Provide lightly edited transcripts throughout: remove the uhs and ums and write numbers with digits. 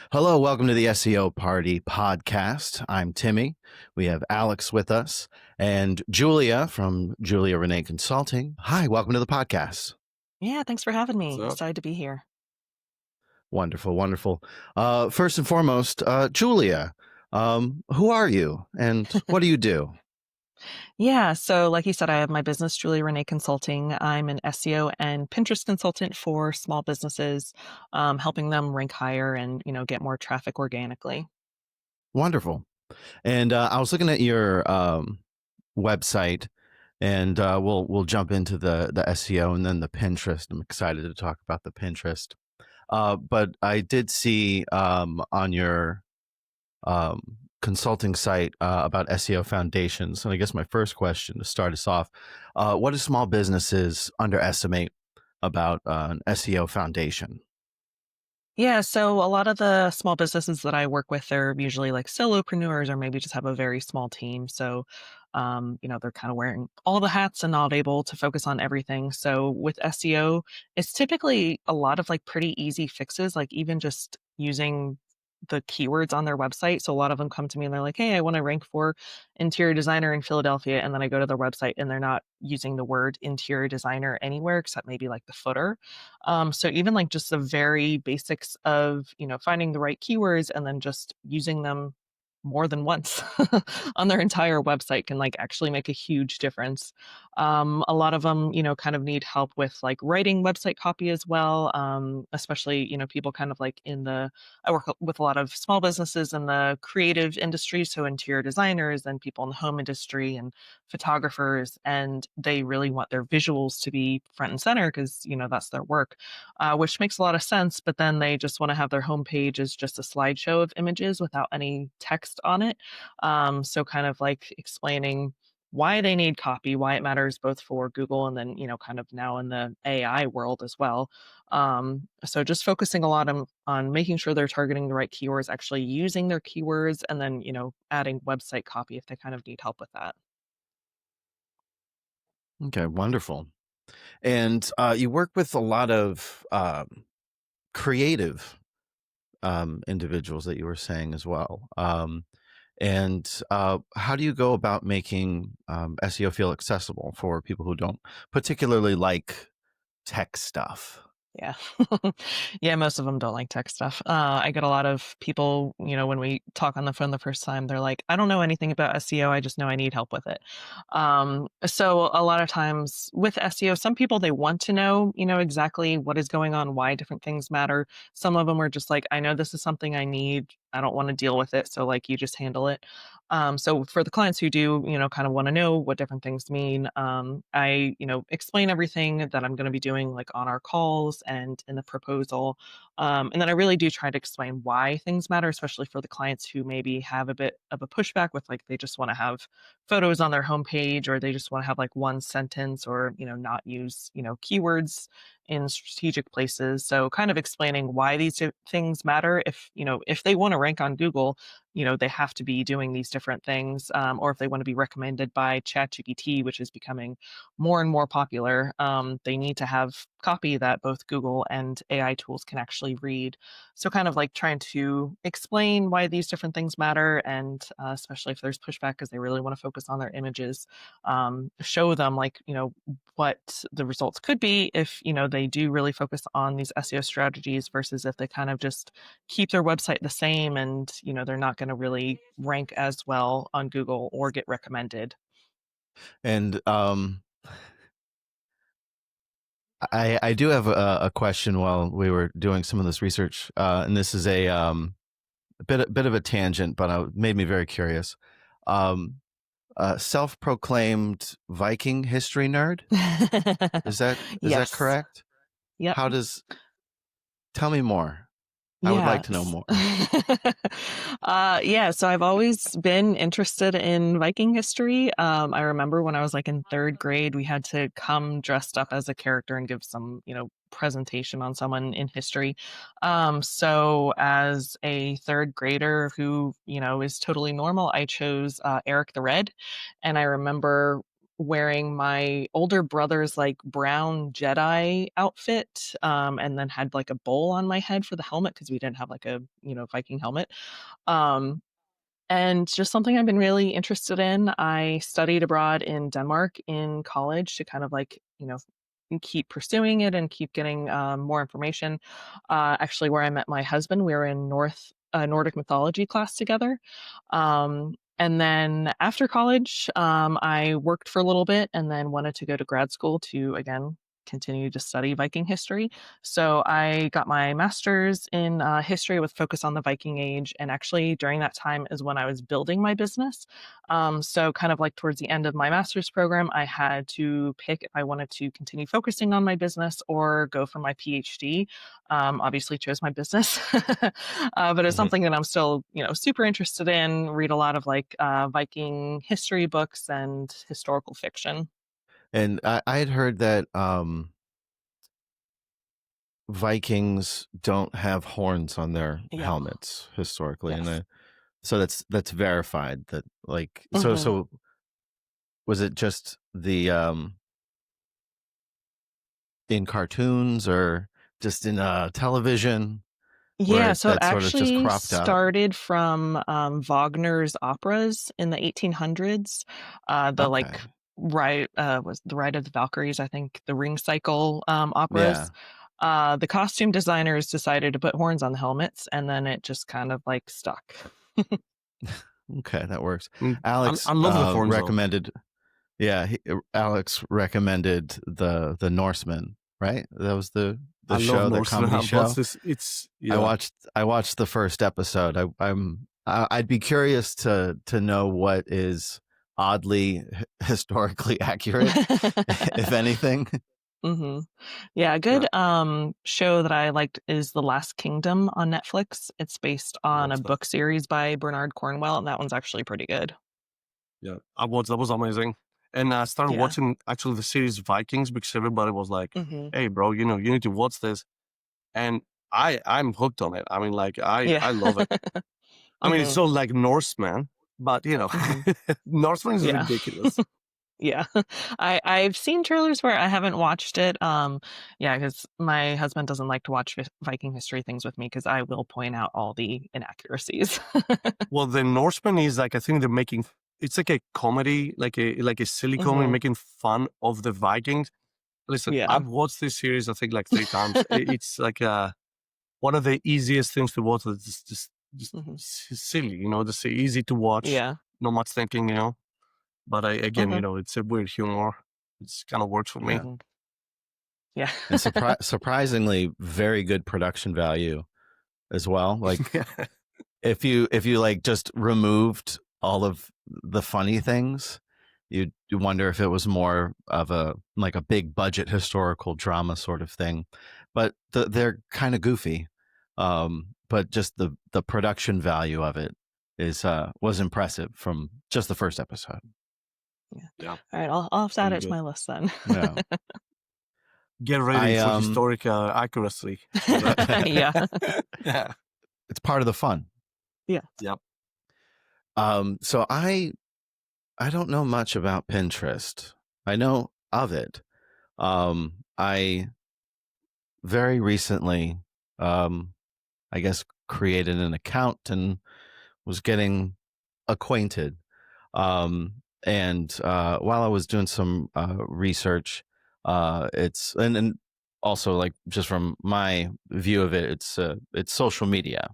Hello, welcome to the SEO Party podcast. I'm Timmy. We have Alex with us and Julia from Julia Renee Consulting. Hi, welcome to the podcast. Yeah, thanks for having What's me. up? Excited to be here. Wonderful, wonderful. First and foremost, Julia, who are you and what do you do? Yeah, so like you said, I have my business, Julia Renee Consulting. I'm an SEO and Pinterest consultant for small businesses, helping them rank higher and get more traffic organically. Wonderful. And I was looking at your website, and we'll jump into the SEO and then the Pinterest. I'm excited to talk about the Pinterest. But I did see on your consulting site about SEO foundations. And I guess my first question to start us off, what do small businesses underestimate about an SEO foundation? Yeah, so a lot of the small businesses that I work with, are usually like solopreneurs or maybe just have a very small team. So, they're kind of wearing all the hats and not able to focus on everything. So with SEO, it's typically a lot of like pretty easy fixes, like even just using the keywords on their website. So a lot of them come to me and they're like, "Hey, I want to rank for interior designer in Philadelphia." And then I go to their website and they're not using the word interior designer anywhere except maybe like the footer. So even like just the very basics of, finding the right keywords and then just using them more than once on their entire website can like actually make a huge difference. A lot of them, kind of need help with like writing website copy as well. Especially, people kind of like I work with a lot of small businesses in the creative industry. So interior designers and people in the home industry and photographers, and they really want their visuals to be front and center because, that's their work, which makes a lot of sense. But then they just want to have their homepage as just a slideshow of images without any text on it. So kind of like explaining why they need copy, why it matters both for Google and then, kind of now in the AI world as well. So just focusing a lot on making sure they're targeting the right keywords, actually using their keywords, and then, adding website copy if they kind of need help with that. Okay, wonderful. And you work with a lot of creative individuals that you were saying as well. And how do you go about making SEO feel accessible for people who don't particularly like tech stuff? Yeah. Yeah, most of them don't like tech stuff. I get a lot of people, when we talk on the phone the first time, they're like, "I don't know anything about SEO. I just know I need help with it." So a lot of times with SEO, some people, they want to know, exactly what is going on, why different things matter. Some of them are just like, "I know this is something I need. I don't want to deal with it. So like, you just handle it." So for the clients who do, kind of want to know what different things mean, I, explain everything that I'm going to be doing like on our calls and in the proposal. And then I really do try to explain why things matter, especially for the clients who maybe have a bit of a pushback with like they just want to have photos on their homepage, or they just want to have like one sentence, or, not use, keywords in strategic places. So kind of explaining why these things matter. If they want to rank on Google, they have to be doing these different things. Or if they want to be recommended by ChatGPT, which is becoming more and more popular, they need to have copy that both Google and AI tools can actually read. So kind of like trying to explain why these different things matter, and especially if there's pushback because they really want to focus on their images, show them like, what the results could be if, they do really focus on these SEO strategies versus if they kind of just keep their website the same and, they're not going to really rank as well on Google or get recommended. And I do have a question while we were doing some of this research, and this is a bit of a tangent, but it made me very curious. Um, Self-proclaimed Viking history nerd. Is that Yes. correct? Yep. How does Tell me more. I would like to know Yes. more. Yeah, so I've always been interested in Viking history. I remember when I was like in third grade, we had to come dressed up as a character and give some, presentation on someone in history. So as a third grader who, is totally normal, I chose Eric the Red. And I remember wearing my older brother's like brown Jedi outfit, and then had like a bowl on my head for the helmet because we didn't have like a, Viking helmet. Um, and just something I've been really interested in. I studied abroad in Denmark in college to kind of like, keep pursuing it and keep getting more information. Actually, where I met my husband, we were in Nordic mythology class together. And then after college, I worked for a little bit and then wanted to go to grad school to, again, continue to study Viking history. So I got my master's in history with focus on the Viking Age. And actually, during that time is when I was building my business. So, kind of like towards the end of my master's program, I had to pick if I wanted to continue focusing on my business or go for my PhD. Obviously, chose my business, but it's Mhm. something that I'm still, super interested in. Read a lot of like Viking history books and historical fiction. And I had heard that Vikings don't have horns on their Yep. helmets historically, and Yes. so that's verified. That like Hmm. so was it just the in cartoons or just in television Yeah, where so it that sort of just actually cropped out? started from Wagner's operas in the 1800s. The Okay, like was the Ride of the Valkyries, I think, the Ring Cycle yeah, operas. The costume designers decided to put horns on the helmets, and then it just kind of like stuck. okay, that works. I Alex love the horns though. recommended. Yeah, Alex recommended the Norsemen, right? That was I the love show, the Norsemen. comedy But show. it's I yeah. watched I watched the first episode. I'd be curious to know what is oddly historically accurate, if anything. Hmm. Yeah, a Yeah, good show that I liked is The Last Kingdom on Netflix. It's based on a watch that. book series by Bernard Cornwell, and that one's actually pretty good. Yeah, I watched. That was amazing. And I started Yeah. watching actually the series Vikings because everybody was like, Hmm. "Hey, bro, you need to watch this." And I'm hooked on it. I mean, like Yeah. I love it. I mean, it's Hmm. so like Norseman, but Hmm. Norseman is Yeah. ridiculous. Yeah. I've seen trailers where I haven't watched it. Yeah, because my husband doesn't like to watch Viking history things with me because I will point out all the inaccuracies. Well, the Norseman is like I think they're making it's like a comedy, like a silly comedy, Hmm. making fun of the Vikings. Listen, Yeah. I've watched this series I think like 3 times. It's like one of the easiest things to watch. It's just Hmm. silly, just easy to watch, Yeah. not much thinking. But again, Hmm. it's a weird humor. It's kind of works for me. Yeah, Hmm. Yeah. and surprisingly, very good production value as well. Like if you like just removed all of the funny things, you wonder if it was more of a like a big budget historical drama sort of thing. But they're kind of goofy. But just the production value of it is was impressive from just the first episode. Yeah. Yeah, All right, I'll have to add really it to good. my list then. Yeah. Get ready I for historic accuracy for that. Yeah. Yeah. it's part of the fun. Yeah. Yep. So I don't know much about Pinterest. I know of it. I very recently, I guess, created an account and was getting acquainted. And while I was doing some research, and also like just from my view of it, it's social media.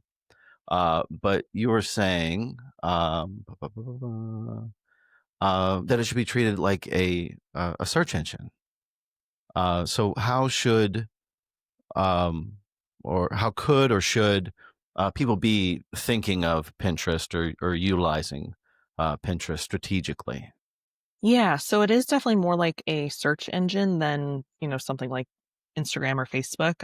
But you were saying that it should be treated like a search engine. So how should or how could or should people be thinking of Pinterest or utilizing Pinterest strategically? Yeah, so it is definitely more like a search engine than, something like Instagram or Facebook.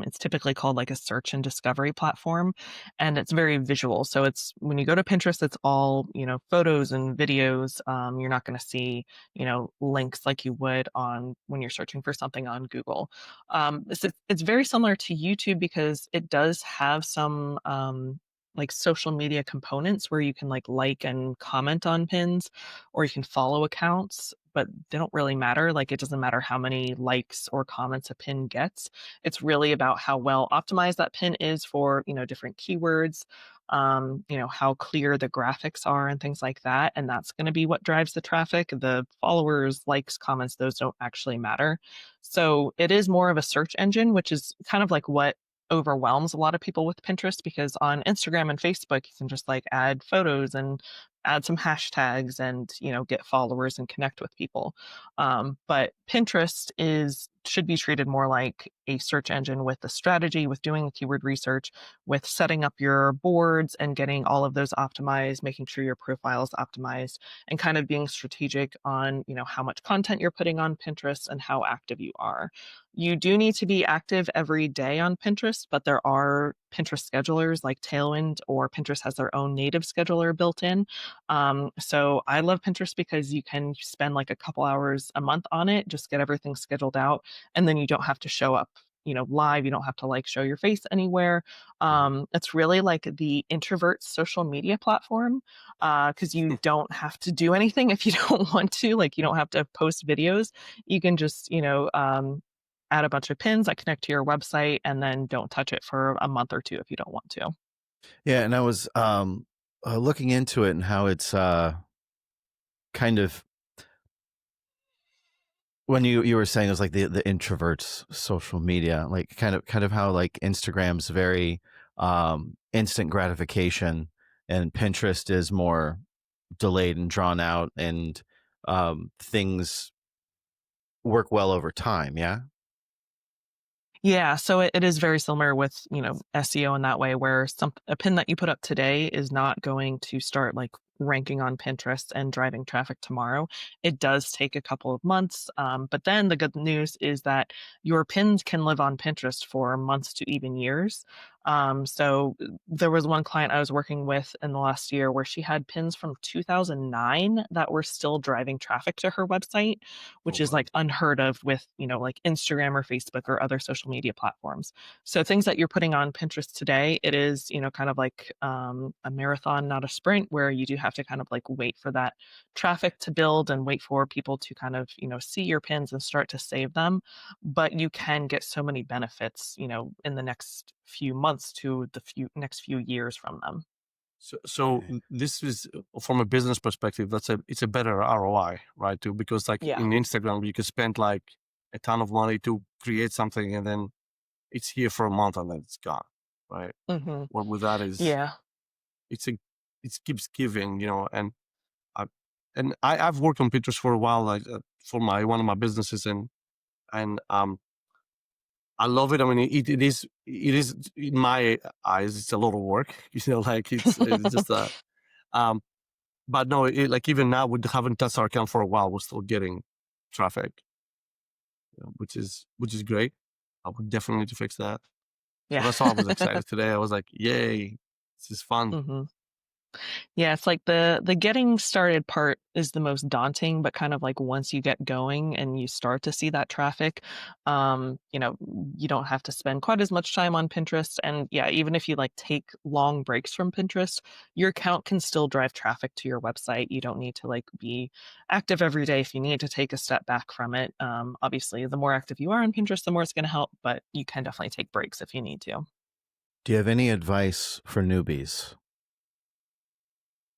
It's typically called like a search and discovery platform, and it's very visual. So it's when you go to Pinterest, it's all, photos and videos. You're not going to see, links like you would on when you're searching for something on Google. It's very similar to YouTube because it does have some like social media components where you can like and comment on pins, or you can follow accounts, but they don't really matter. Like it doesn't matter how many likes or comments a pin gets. It's really about how well optimized that pin is for, different keywords, how clear the graphics are and things like that. And that's going to be what drives the traffic. The followers, likes, comments, those don't actually matter. So it is more of a search engine, which is kind of like what overwhelms a lot of people with Pinterest, because on Instagram and Facebook, you can just like add photos and add some hashtags and, get followers and connect with people. But Pinterest should be treated more like a search engine with the strategy, with doing the keyword research, with setting up your boards and getting all of those optimized, making sure your profile is optimized, and kind of being strategic on, how much content you're putting on Pinterest and how active you are. You do need to be active every day on Pinterest, but there are Pinterest schedulers like Tailwind, or Pinterest has their own native scheduler built in. So I love Pinterest because you can spend like a couple hours a month on it, just get everything scheduled out, and then you don't have to show up, live. You don't have to like show your face anywhere. It's really like the introvert social media platform, because you don't have to do anything if you don't want to. Like you don't have to post videos. You can just, add a bunch of pins that connect to your website, and then don't touch it for a month or two if you don't want to. Yeah, and I was looking into it and how it's kind of, when you were saying it was like the introverts social media, like kind of how like Instagram's very instant gratification, and Pinterest is more delayed and drawn out, and things work well over time. Yeah. Yeah, so it is very similar with, SEO in that way, where a pin that you put up today is not going to start like ranking on Pinterest and driving traffic tomorrow. It does take a couple of months, but then the good news is that your pins can live on Pinterest for months to even years. So there was one client I was working with in the last year where she had pins from 2009 that were still driving traffic to her website, Oh, which is wow. like unheard of with, like Instagram or Facebook or other social media platforms. So things that you're putting on Pinterest today, it is, kind of like a marathon, not a sprint, where you do have to kind of like wait for that traffic to build and wait for people to kind of, see your pins and start to save them. But you can get so many benefits, in the next few months to the next few years from them. So this is from a business perspective. It's a better ROI, right? Too, because like Yeah. in Instagram, you can spend like a ton of money to create something, and then it's here for a month and then it's gone, right? Hmm. What with that is Yeah. it's a it keeps giving, I, I've worked on Pinterest for a while, like for one of my businesses, and I love it. I mean, it is in my eyes, it's a lot of work, like it's just um, but no, like even now we haven't touched our account for a while. We're still getting traffic, which is great. I would definitely need to fix that. So Yeah. that's why I was excited today. I was like, yay, this is fun. Hmm. Yeah, it's like the getting started part is the most daunting, but kind of like once you get going and you start to see that traffic, you don't have to spend quite as much time on Pinterest. And yeah, even if you like take long breaks from Pinterest, your account can still drive traffic to your website. You don't need to like be active every day if you need to take a step back from it. Obviously, the more active you are on Pinterest, the more it's going to help, but you can definitely take breaks if you need to. Do you have any advice for newbies?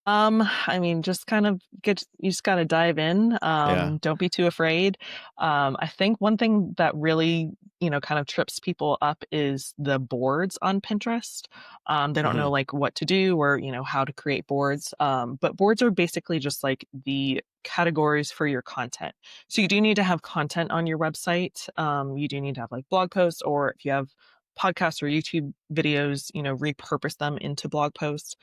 I mean, just kind of you just got to dive in. Yeah. Don't be too afraid. I think one thing that really, kind of trips people up is the boards on Pinterest. They don't know Mhm. like what to do or, how to create boards. But boards are basically just like the categories for your content. So you do need to have content on your website. You do need to have like blog posts, or if you have podcasts or YouTube videos, repurpose them into blog posts.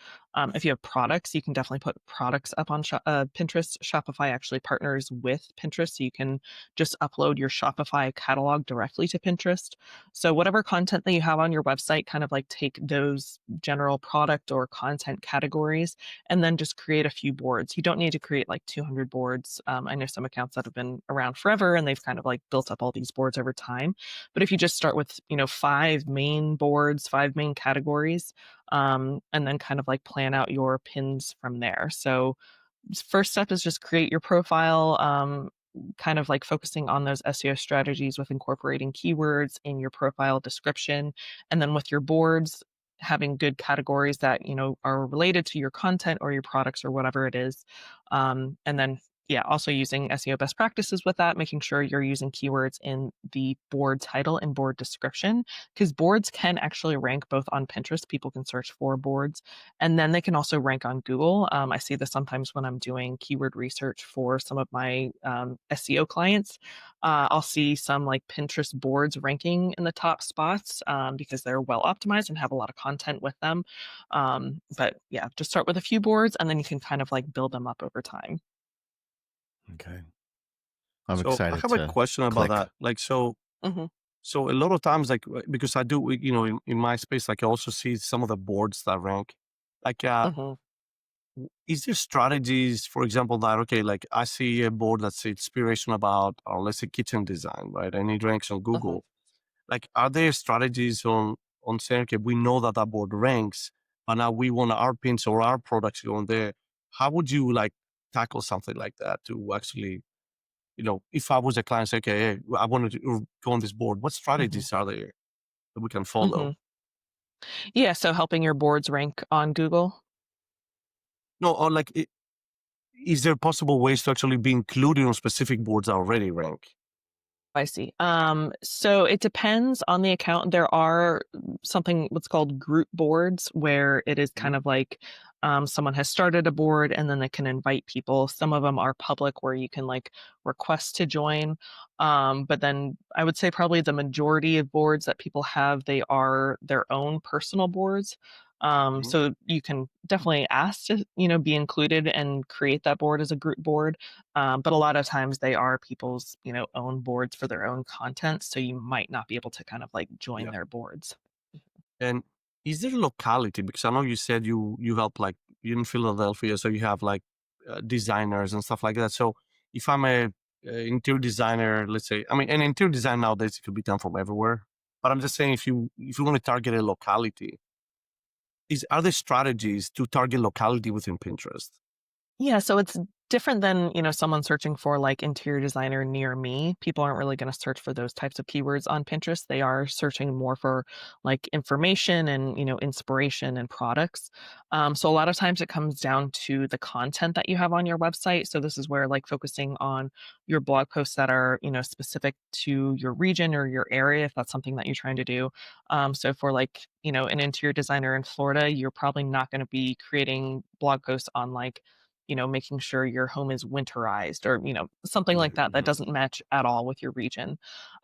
If you have products, you can definitely put products up on Pinterest. Shopify actually partners with Pinterest, so you can just upload your Shopify catalog directly to Pinterest. So whatever content that you have on your website, kind of like take those general product or content categories and then just create a few boards. You don't need to create like 200 boards. I know some accounts that have been around forever and they've kind of like built up all these boards over time. But if you just start with, 5 5 main boards, 5 main categories, and then kind of like plan out your pins from there. So first step is just create your profile, kind of like focusing on those SEO strategies with incorporating keywords in your profile description. And then with your boards, having good categories that, are related to your content or your products or whatever it is. And then, yeah, also using SEO best practices with that, making sure you're using keywords in the board title and board description, because boards can actually rank both on Pinterest. People can search for boards, and then they can also rank on Google. I see this sometimes when I'm doing keyword research for some of my SEO clients. I'll see some like Pinterest boards ranking in the top spots because they're well optimized and have a lot of content with them. But yeah, just start with a few boards and then you can kind of like build them up over time. Okay. I'm So I excited have a to question about click. that. Like, so Hmm. a lot of times, like, because I do, in my space, like I also see some of the boards that rank. Like, Hmm. is there strategies, for example, that, okay, like I see a board that's inspiration about, or let's say kitchen design, right? And it ranks on Hmm. Google. Like, are there strategies on saying, okay, we know that that board ranks, but now we want our pins or our products going there. How would you like tackle something like that to actually, if I was a client, say, okay, hey, I wanted to go on this board, what Hmm. strategies are there that we can Hmm. follow? Yeah, so helping your boards rank on Google. No, or like, is there possible ways to actually be included on specific boards that already rank? I see. So it depends on the account. There are something what's called group boards where it is Mhm. kind of like someone has started a board and then they can invite people. Some of them are public where you can like request to join. But then I would say probably the majority of boards that people have, they are their own personal boards. Mhm. So you can definitely ask to, be included and create that board as a group board. But a lot of times they are people's, own boards for their own content. So you might not be able to kind of like join Yeah. their boards. And is there locality? Because I know you said you help like you in Philadelphia, so you have like designers and stuff like that. So if I'm a interior designer, let's say, I mean, an interior design nowadays it could be done from everywhere. But I'm just saying, if you want to target a locality, are there strategies to target locality within Pinterest? Yeah, so it's different than, someone searching for like interior designer near me. People aren't really going to search for those types of keywords on Pinterest. They are searching more for like information and, inspiration and products. So a lot of times it comes down to the content that you have on your website. So this is where like focusing on your blog posts that are, specific to your region or your area, if that's something that you're trying to do. So for like, an interior designer in Florida, you're probably not going to be creating blog posts on like, making sure your home is winterized or, something like that that Mhm. doesn't match at all with your region.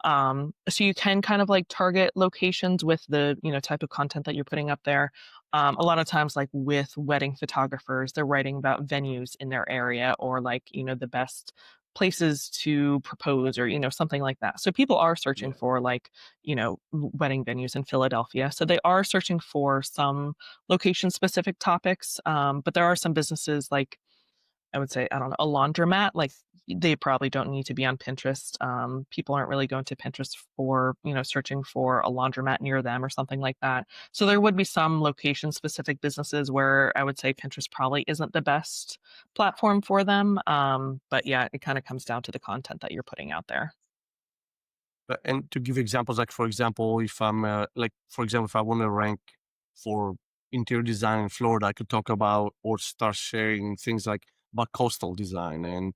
So you can kind of like target locations with the, type of content that you're putting up there. A lot of times, like with wedding photographers, they're writing about venues in their area or like, the best places to propose or, something like that. So people are searching Yeah. for like, wedding venues in Philadelphia. So they are searching for some location specific topics. But there are some businesses like I would say, I don't know, a laundromat, like they probably don't need to be on Pinterest. People aren't really going to Pinterest for, searching for a laundromat near them or something like that. So there would be some location specific businesses where I would say Pinterest probably isn't the best platform for them. But yeah, it kind of comes down to the content that you're putting out there. And to give examples, like for example, if I'm like for example, if I want to rank for interior design in Florida, I could talk about or start sharing things like about coastal design and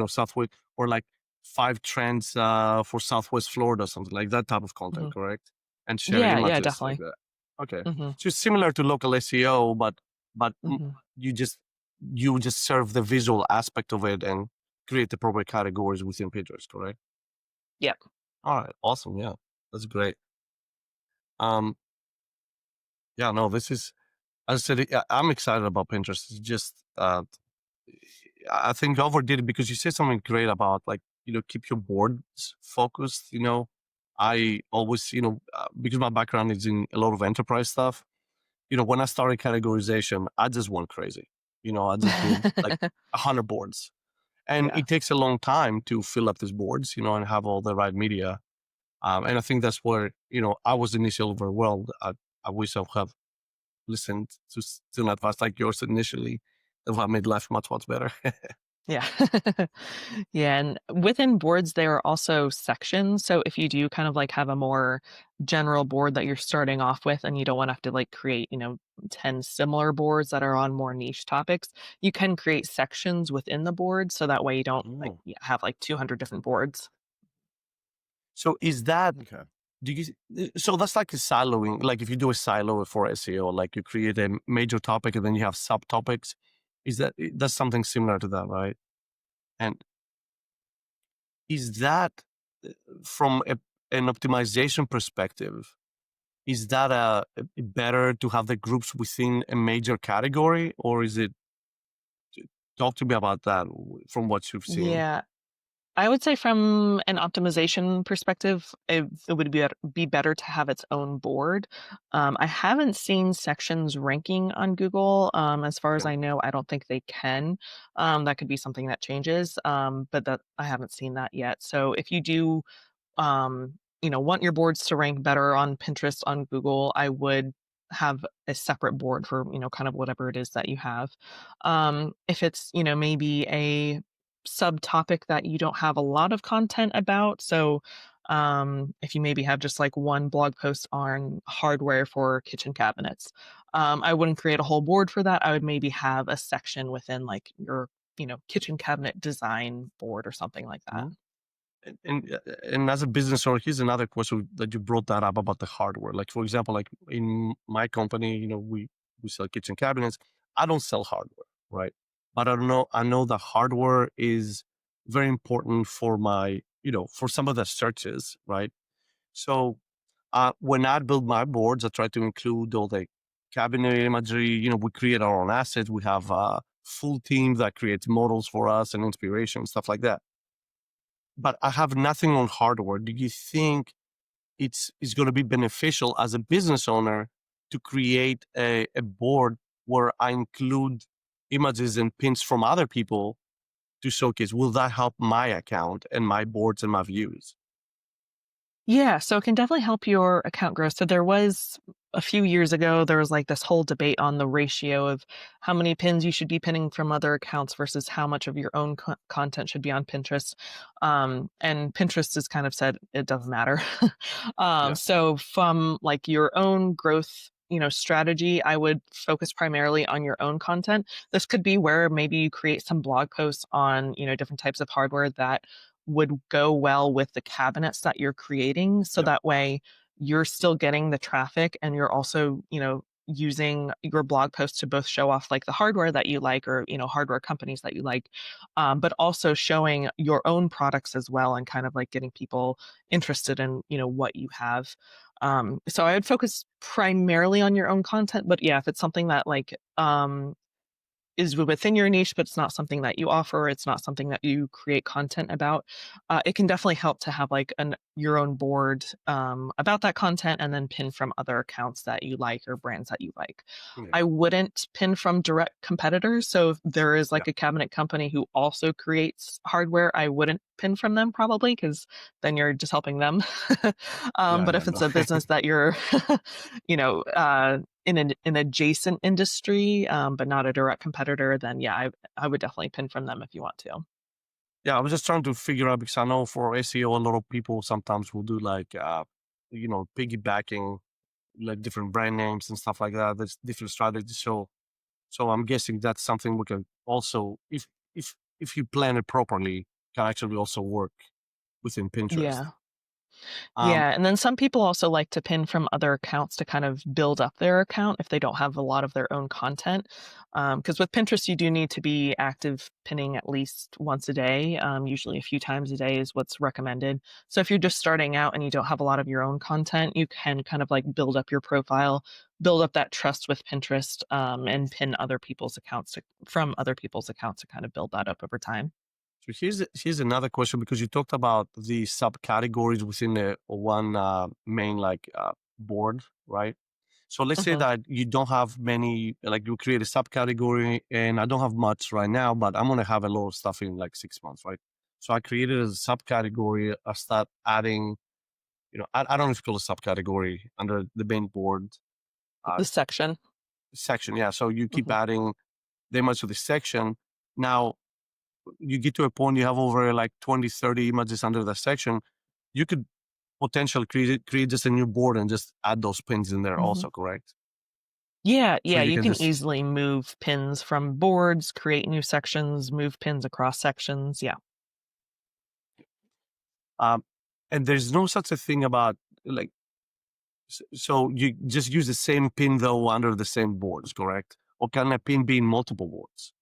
Southwest or like 5 trends for Southwest Florida, something like that type of content, Hmm. correct? And share Yeah, yeah, images like definitely. that. Okay, Hmm. so it's similar to local SEO, but Hmm. you just you just serve the visual aspect of it and create the proper categories within Pinterest, correct? Yep. All right, awesome. Yeah, that's great. Um, yeah, no, this is, as I said, I'm excited about Pinterest. It's just, I think I overdid it because you said something great about like, keep your boards focused. I always, because my background is in a lot of enterprise stuff, when I started categorization, I just went crazy. I just did like 100 boards. And Yeah. it takes a long time to fill up these boards, and have all the right media. And I think that's where, I was initially overwhelmed. I wish I would have listened to an advice like yours initially. That would have made life much, much better. Yeah. Yeah. And within boards, there are also sections. So if you do kind of like have a more general board that you're starting off with and you don't want to have to like create, 10 similar boards that are on more niche topics, you can create sections within the board. So that way you don't like Oh. have like 200 different boards. So is that, Okay. so that's like a siloing, like if you do a silo for SEO, like you create a major topic and then you have subtopics, that's something similar to that, right? And is that from an optimization perspective, is that better to have the groups within a major category, or is it, talk to me about that from what you've seen? Yeah. I would say from an optimization perspective, it would be better to have its own board. I haven't seen sections ranking on Google. As far as Okay. I know, I don't think they can. That could be something that changes, but that I haven't seen that yet. So if you do want your boards to rank better on Pinterest, on Google, I would have a separate board for, kind of whatever it is that you have. If it's, maybe a subtopic that you don't have a lot of content about. So, if you maybe have just like one blog post on hardware for kitchen cabinets, I wouldn't create a whole board for that. I would maybe have a section within like your, kitchen cabinet design board or something like that. Mhm. And as a business owner, here's another question that you brought that up about the hardware. Like, for example, like in my company, we sell kitchen cabinets. I don't sell hardware, right? But I know the hardware is very important for my, for some of the searches, right? So when I build my boards, I try to include all the cabinet imagery. We create our own assets. We have a full team that creates models for us and inspiration, stuff like that. But I have nothing on hardware. Do you think it's going to be beneficial as a business owner to create a board where I include images and pins from other people to showcase? Will that help my account and my boards and my views? Yeah, so it can definitely help your account grow. So there was a few years ago, there was like this whole debate on the ratio of how many pins you should be pinning from other accounts versus how much of your own content should be on Pinterest. And Pinterest has kind of said it doesn't matter. Yeah. So from like your own growth, strategy, I would focus primarily on your own content. This could be where maybe you create some blog posts on, different types of hardware that would go well with the cabinets that you're creating. So Yeah. that way you're still getting the traffic and you're also, using your blog post to both show off like the hardware that you like or, hardware companies that you like, but also showing your own products as well and kind of like getting people interested in, what you have. So I would focus primarily on your own content, but yeah, if it's something that like, is within your niche, but it's not something that you offer. It's not something that you create content about. It can definitely help to have like your own board about that content, and then pin from other accounts that you like or brands that you like. Yeah. I wouldn't pin from direct competitors. So if there is Yeah. like a cabinet company who also creates hardware, I wouldn't pin from them probably because then you're just helping them. Yeah. But Yeah. if it's No. a business that you're, in an adjacent industry, but not a direct competitor, then yeah, I would definitely pin from them if you want to. Yeah, I was just trying to figure out because I know for SEO, a lot of people sometimes will do like, piggybacking, like different brand names and stuff like that. There's different strategies. So I'm guessing that's something we can also, if you plan it properly, can actually also work within Pinterest. Yeah. Um, Yeah, and then some people also like to pin from other accounts to kind of build up their account if they don't have a lot of their own content. Because with Pinterest, you do need to be active pinning at least once a day. Usually a few times a day is what's recommended. So if you're just starting out and you don't have a lot of your own content, you can kind of like build up your profile, build up that trust with Pinterest, and pin other people's accounts from other people's accounts to kind of build that up over time. so here's another question because you talked about the subcategories within the one main board, right? So let's say Mhm. that you don't have many, like you create a subcategory and I don't have much right now, but I'm going to have a lot of stuff in like 6 months, right? So I created a subcategory. I start adding, I don't know if you call it a subcategory under the main board The section. section. Yeah. So you keep Mhm. adding the image to the section. Now you get to a point, you have over like 20, 30 images under the section. You could potentially create just a new board and just add those pins in there also, correct? Yeah, So yeah, you you can can just, easily move pins from boards, create new sections, move pins across sections. Yeah. um, and there's no such a thing about like, so you just use the same pin though under the same boards, correct? Or can a pin be in multiple boards?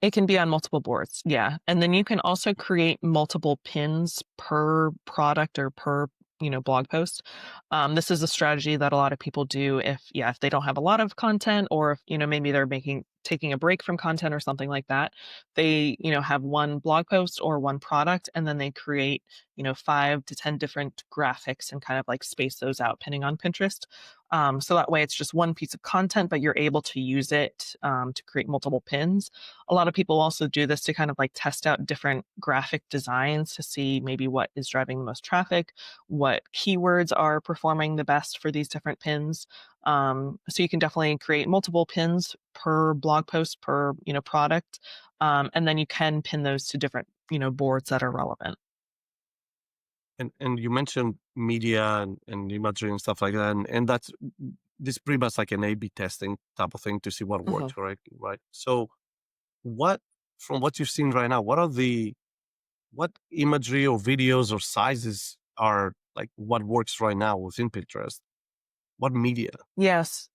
It can be on multiple boards. Yeah. And then you can also create multiple pins per product or per, blog post. This is a strategy that a lot of people do if they don't have a lot of content, or if, maybe they're taking a break from content or something like that. They, have one blog post or one product, and then they create, 5 to 10 different graphics and kind of like space those out, pinning on Pinterest. So that way it's just one piece of content, but you're able to use it to create multiple pins. A lot of people also do this to kind of like test out different graphic designs to see maybe what is driving the most traffic, what keywords are performing the best for these different pins. So you can definitely create multiple pins per blog post, per product, and then you can pin those to different boards that are relevant. And you mentioned media and imagery and stuff like that, and that's this pretty much like an A/B testing type of thing to see what Mhm. works, right? So what from what you've seen right now, what imagery or videos or sizes are like what works right now within Pinterest? What media? Yes.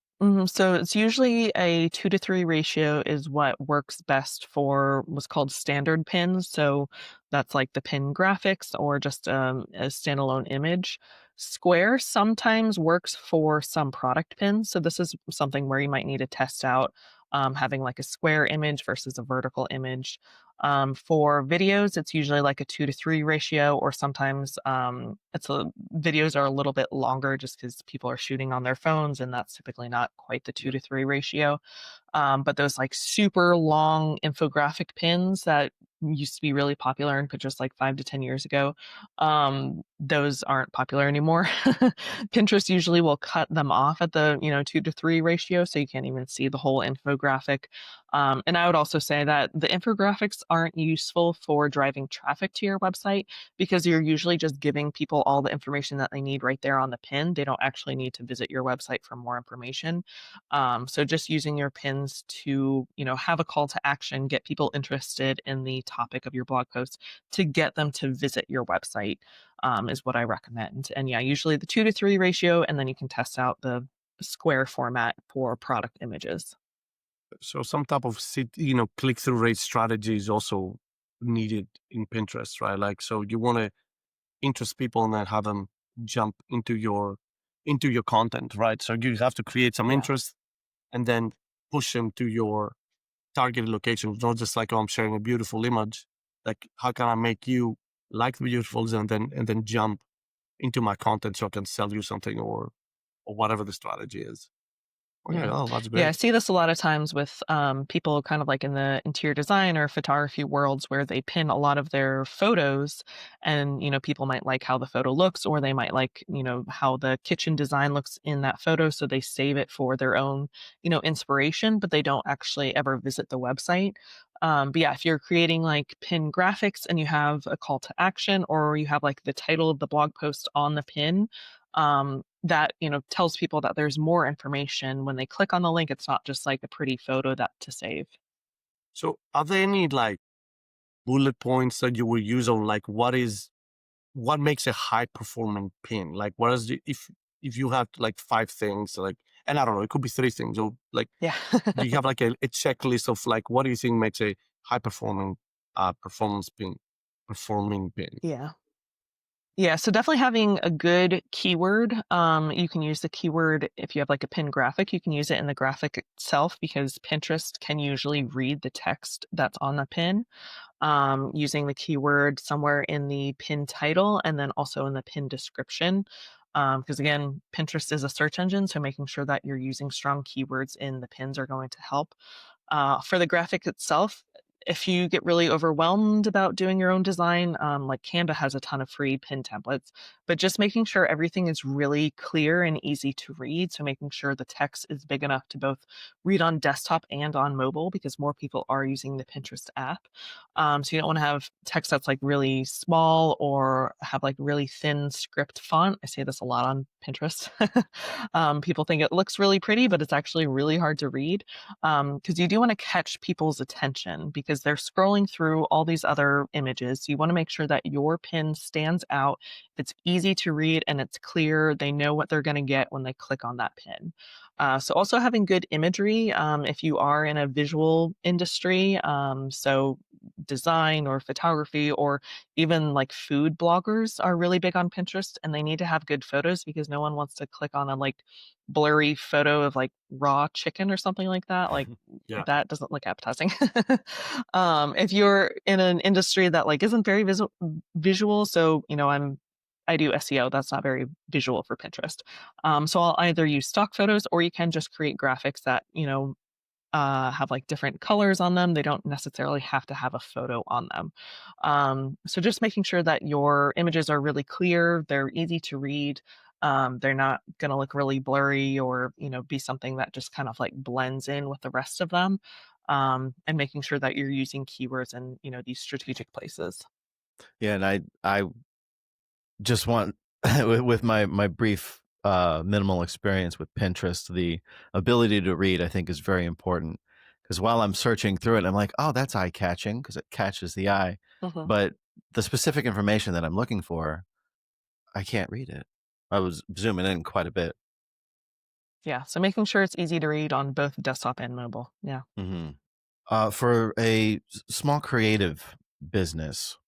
So it's usually a 2 to 3 ratio is what works best for what's called standard pins. So that's like the pin graphics or just a standalone image. Square sometimes works for some product pins. So this is something where you might need to test out having like a square image versus a vertical image. For videos, it's usually like a 2 to 3 ratio, or sometimes videos are a little bit longer just because people are shooting on their phones, and that's typically not quite the 2 to 3 ratio. But those like super long infographic pins that used to be really popular in Pinterest like 5 to 10 years ago, those aren't popular anymore. Pinterest usually will cut them off at the 2 to 3 ratio, so you can't even see the whole infographic. And I would also say that the infographics aren't useful for driving traffic to your website, because you're usually just giving people all the information that they need right there on the pin. They don't actually need to visit your website for more information. So just using your pins to, have a call to action, get people interested in the topic of your blog post to get them to visit your website, is what I recommend. And yeah, usually the 2 to 3 ratio, and then you can test out the square format for product images. So some type of click-through rate strategy is also needed in Pinterest, right? Like, so you want to interest people and then have them jump into your content, right? So you have to create some Yeah. interest and then push them to your targeted location. Not just like, oh, I'm sharing a beautiful image. Like, how can I make you like the beautifuls and then jump into my content so I can sell you something or whatever the strategy is. Okay, Yeah. oh, that's Yeah, I great. see this a lot of times with people kind of like in the interior design or photography worlds, where they pin a lot of their photos, and people might like how the photo looks, or they might like how the kitchen design looks in that photo, so they save it for their own inspiration, but they don't actually ever visit the website. But yeah, if you're creating like pin graphics and you have a call to action, or you have like the title of the blog post on the pin, that tells people that there's more information. When they click on the link, it's not just like a pretty photo that to save. So are there any like bullet points that you will use on like what makes a high performing pin? Like what is if you have like 5 things, like, and I don't know, it could be 3 things, or like, Yeah. do you have like a checklist of like what do you think makes a high performing performing pin? Yeah. Yeah, so definitely having a good keyword. You can use the keyword if you have like a pin graphic, you can use it in the graphic itself, because Pinterest can usually read the text that's on the pin, using the keyword somewhere in the pin title and then also in the pin description. Because again, Pinterest is a search engine, so making sure that you're using strong keywords in the pins are going to help. For the graphic itself, if you get really overwhelmed about doing your own design, like Canva has a ton of free pin templates, but just making sure everything is really clear and easy to read. So making sure the text is big enough to both read on desktop and on mobile, because more people are using the Pinterest app. So you don't want to have text that's like really small or have like really thin script font. I say this a lot on Pinterest. People think it looks really pretty, but it's actually really hard to read, because you do want to catch people's attention because they're scrolling through all these other images. So you want to make sure that your pin stands out, it's easy to read, and it's clear. They know what they're going to get when they click on that pin. So also having good imagery, if you are in a visual industry, so design or photography or even like food bloggers are really big on Pinterest, and they need to have good photos because no one wants to click on a like blurry photo of like raw chicken or something like that. Like Yeah. that doesn't look appetizing. If you're in an industry that like isn't very visual, so I do SEO. That's not very visual for Pinterest. So I'll either use stock photos, or you can just create graphics that have like different colors on them. They don't necessarily have to have a photo on them. So just making sure that your images are really clear, they're easy to read. They're not going to look really blurry or be something that just kind of like blends in with the rest of them. And making sure that you're using keywords in these strategic places. Yeah, and I just want with my brief minimal experience with Pinterest, the ability to read I think is very important, because while I'm searching through it, I'm like, oh, that's eye catching because it catches the eye, Mhm. but the specific information that I'm looking for, I can't read it. I was zooming in quite a bit. Yeah. So making sure it's easy to read on both desktop and mobile. Yeah. Hmm. For a small creative business,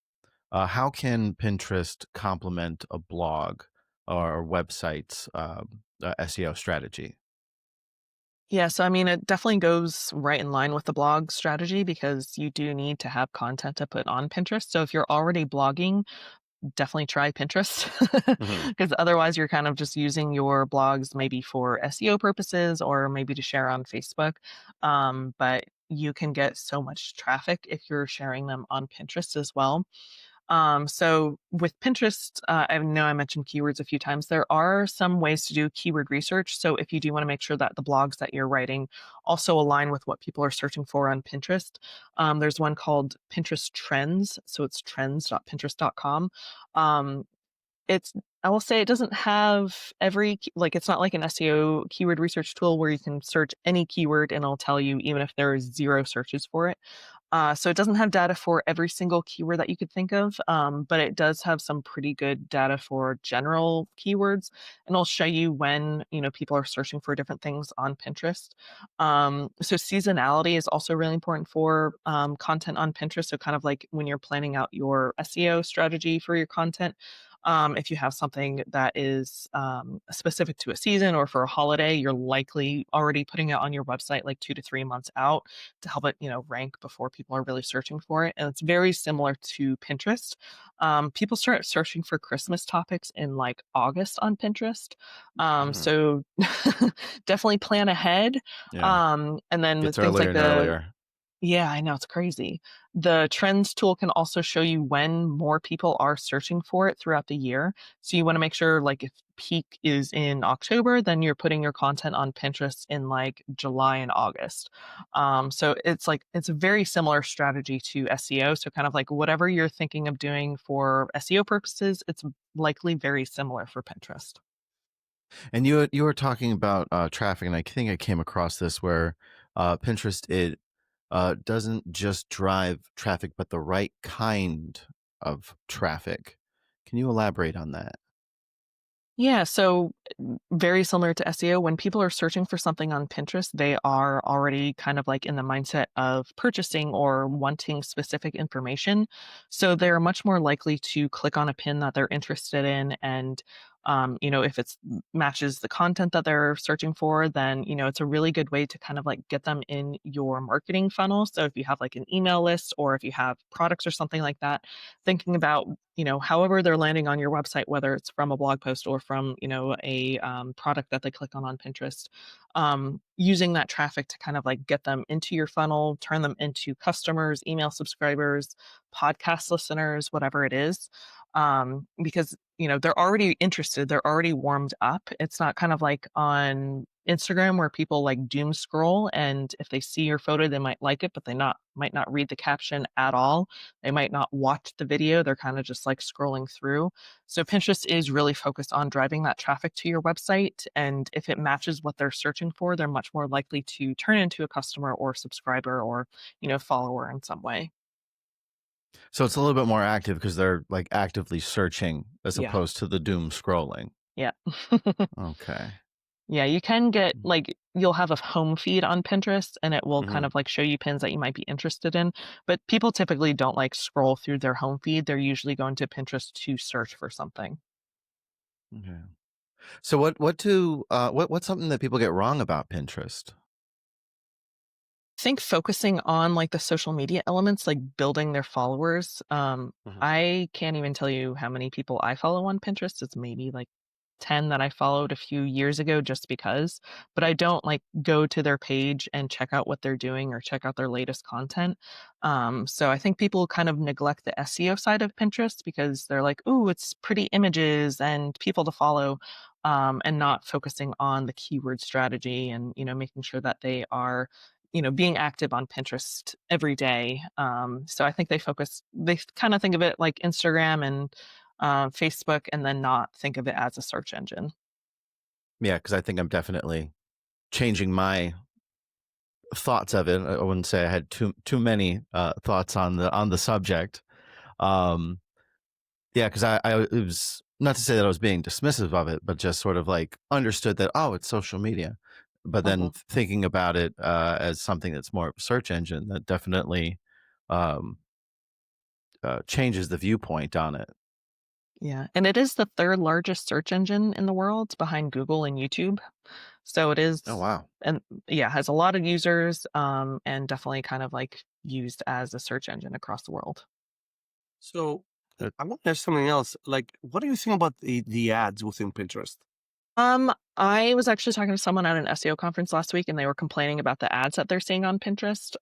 how can Pinterest complement a blog or website's SEO strategy? Yeah, so I mean, it definitely goes right in line with the blog strategy because you do need to have content to put on Pinterest. So if you're already blogging, definitely try Pinterest Hmm. because otherwise you're kind of just using your blogs maybe for SEO purposes or maybe to share on Facebook. But you can get so much traffic if you're sharing them on Pinterest as well. So with Pinterest, I know I mentioned keywords a few times. There are some ways to do keyword research. So if you do want to make sure that the blogs that you're writing also align with what people are searching for on Pinterest, there's one called Pinterest Trends. So it's trends.pinterest.com. Um, it's I will say it doesn't have like it's not like an SEO keyword research tool where you can search any keyword and it'll tell you even if there is zero searches for it. So it doesn't have data for every single keyword that you could think of, but it does have some pretty good data for general keywords, and it'll show you when people are searching for different things on Pinterest. So seasonality is also really important for content on Pinterest. So kind of like when you're planning out your SEO strategy for your content. If you have something that is specific to a season or for a holiday, you're likely already putting it on your website like 2 to 3 months out to help it, rank before people are really searching for it. And it's very similar to Pinterest. People start searching for Christmas topics in like August on Pinterest. Hmm. So definitely plan ahead. Yeah, And then with gets things earlier like and earlier. yeah, I know, it's crazy. The trends tool can also show you when more people are searching for it throughout the year. So you want to make sure like if peak is in October, then you're putting your content on Pinterest in like July and August. So it's a very similar strategy to SEO. So kind of like whatever you're thinking of doing for SEO purposes, it's likely very similar for Pinterest. And you were talking about traffic, and I think I came across this where Pinterest it doesn't just drive traffic, but the right kind of traffic. Can you elaborate on that? Yeah, so very similar to SEO, when people are searching for something on Pinterest, they are already kind of like in the mindset of purchasing or wanting specific information. So they're much more likely to click on a pin that they're interested in and If it's matches the content that they're searching for, then, it's a really good way to kind of like get them in your marketing funnel. So if you have like an email list or if you have products or something like that, thinking about, however they're landing on your website, whether it's from a blog post or from, a product that they click on Pinterest, using that traffic to kind of like get them into your funnel, turn them into customers, email subscribers, podcast listeners, whatever it is. Because they're already interested, they're already warmed up. It's not kind of like on Instagram where people like doom scroll, and if they see your photo they might like it, but they might not read the caption at all. They might not watch the video, they're kind of just like scrolling through. So Pinterest is really focused on driving that traffic to your website, and if it matches what they're searching for, they're much more likely to turn into a customer or subscriber or follower in some way. So it's a little bit more active because they're like actively searching as Yeah. opposed to the doom scrolling. Yeah. Okay. Yeah, you can get Mm. like you'll have a home feed on Pinterest and it will kind Mhm. of like show you pins that you might be interested in, but people typically don't like scroll through their home feed. They're usually going to Pinterest to search for something. Okay. So what's something that people get wrong about Pinterest? I think focusing on like the social media elements, like building their followers. Mhm. I can't even tell you how many people I follow on Pinterest. It's maybe like 10 that I followed a few years ago just because, but I don't like go to their page and check out what they're doing or check out their latest content. So I think people kind of neglect the SEO side of Pinterest because they're like, "Ooh, it's pretty images and people to follow," and not focusing on the keyword strategy and making sure that they are being active on Pinterest every day. So I think they kind of think of it like Instagram and Facebook, and then not think of it as a search engine. Yeah, because I think I'm definitely changing my thoughts of it. I wouldn't say I had too many thoughts on the subject. Um, yeah, because I it was not to say that I was being dismissive of it, but just sort of like understood that, oh, it's social media. But then Mhm. thinking about it as something that's more of a search engine, that definitely um, changes the viewpoint on it. Yeah, and it is the third largest search engine in the world behind Google and YouTube. So it Oh is, wow. and yeah, has a lot of users, and definitely kind of like used as a search engine across the world. So Uh, I want to ask something else. Like, what do you think about the ads within Pinterest? I was actually talking to someone at an SEO conference last week, and they were complaining about the ads that they're seeing on Pinterest.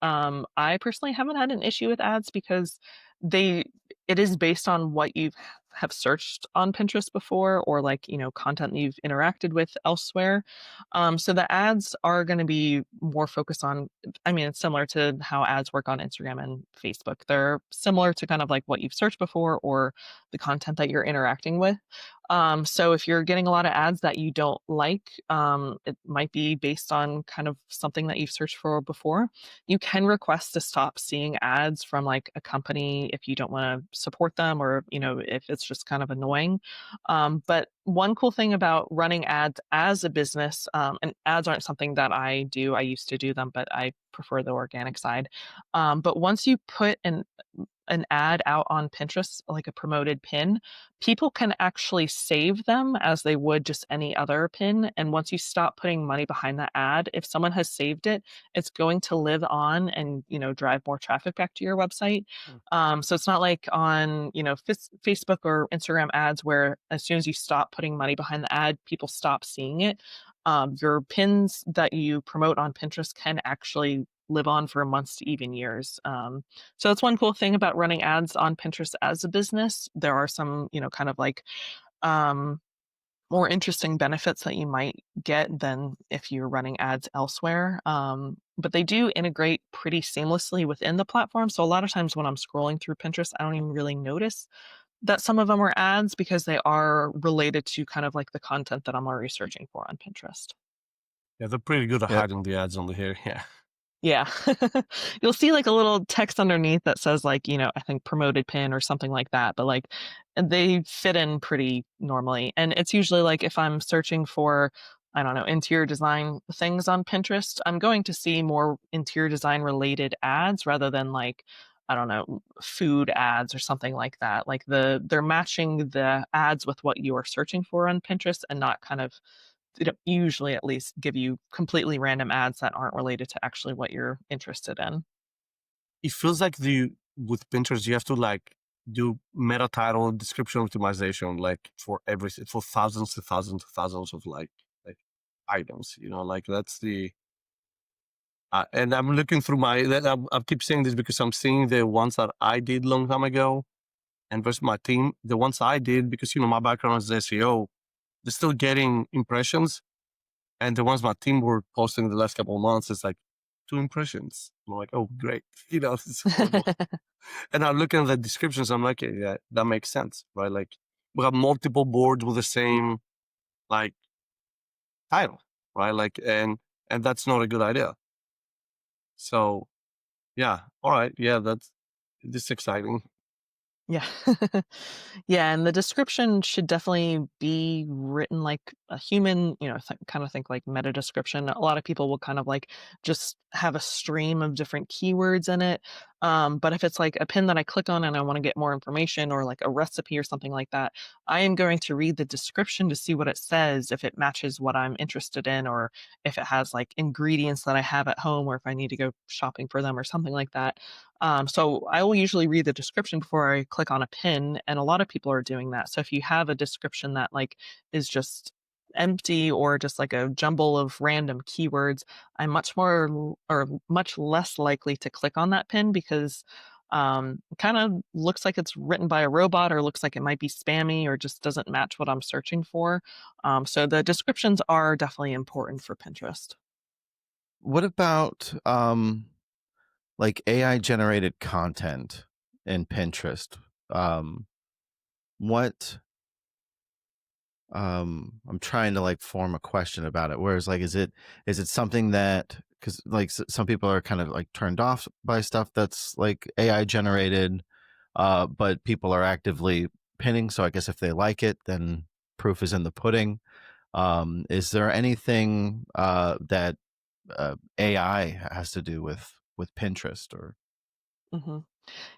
I personally haven't had an issue with ads because they it is based on what you have searched on Pinterest before, or like content that you've interacted with elsewhere. So the ads are going to be more focused on. I mean, it's similar to how ads work on Instagram and Facebook. They're similar to kind of like what you've searched before or the content that you're interacting with. So if you're getting a lot of ads that you don't like, it might be based on kind of something that you've searched for before. You can request to stop seeing ads from like a company if you don't want to support them, or if it's just kind of annoying. But one cool thing about running ads as a business, and ads aren't something that I do. I used to do them, but I prefer the organic side. But once you put an ad out on Pinterest, like a promoted pin, people can actually save them as they would just any other pin. And once you stop putting money behind that ad, if someone has saved it, it's going to live on and, drive more traffic back to your website. Mm. So it's not like on, Facebook or Instagram ads where as soon as you stop putting money behind the ad, people stop seeing it. Your pins that you promote on Pinterest can actually live on for months to even years. So that's one cool thing about running ads on Pinterest as a business. There are some, kind of like um, more interesting benefits that you might get than if you're running ads elsewhere. But they do integrate pretty seamlessly within the platform. So a lot of times when I'm scrolling through Pinterest, I don't even really notice that some of them are ads because they are related to kind of like the content that I'm already searching for on Pinterest. Yeah, they're pretty good at Yep. hiding the ads on the here. Yeah. Yeah. You'll see like a little text underneath that says like, I think promoted pin or something like that, but like they fit in pretty normally. And it's usually like if I'm searching for, I don't know, interior design things on Pinterest, I'm going to see more interior design related ads rather than like I don't know, food ads or something like that. Like they're matching the ads with what you are searching for on Pinterest and not kind of, usually at least give you completely random ads that aren't related to actually what you're interested in. It feels like with Pinterest, you have to like do meta title description optimization, like for for thousands to thousands to thousands of like items, like that's and I'm looking through I keep saying this because I'm seeing the ones that I did long time ago and versus my team, the ones I did, because, my background is SEO, they're still getting impressions. And the ones my team were posting the last couple of months is like 2 impressions. I'm like, oh, great. It's horrible. And I'm looking at the descriptions. I'm like, yeah, that makes sense, right? Like we have multiple boards with the same like title, right? Like, and that's not a good idea. So yeah. All right. Yeah. This is exciting. Yeah. Yeah, and the description should definitely be written like a human, kind of think like meta description. A lot of people will kind of like just have a stream of different keywords in it. But if it's like a pin that I click on and I want to get more information or like a recipe or something like that, I am going to read the description to see what it says, if it matches what I'm interested in, or if it has like ingredients that I have at home, or if I need to go shopping for them or something like that. So I will usually read the description before I click on a pin, and a lot of people are doing that. So if you have a description that like is just empty or just like a jumble of random keywords, I'm much less likely to click on that pin because it kind of looks like it's written by a robot, or looks like it might be spammy, or just doesn't match what I'm searching for. So the descriptions are definitely important for Pinterest. What about like AI generated content in Pinterest? Um, what I'm trying to like form a question about it. Whereas like, is it something that, because like some people are kind of like turned off by stuff that's like AI generated, but people are actively pinning. So I guess if they like it, then proof is in the pudding. Is there anything that AI has to do with Pinterest or? hmm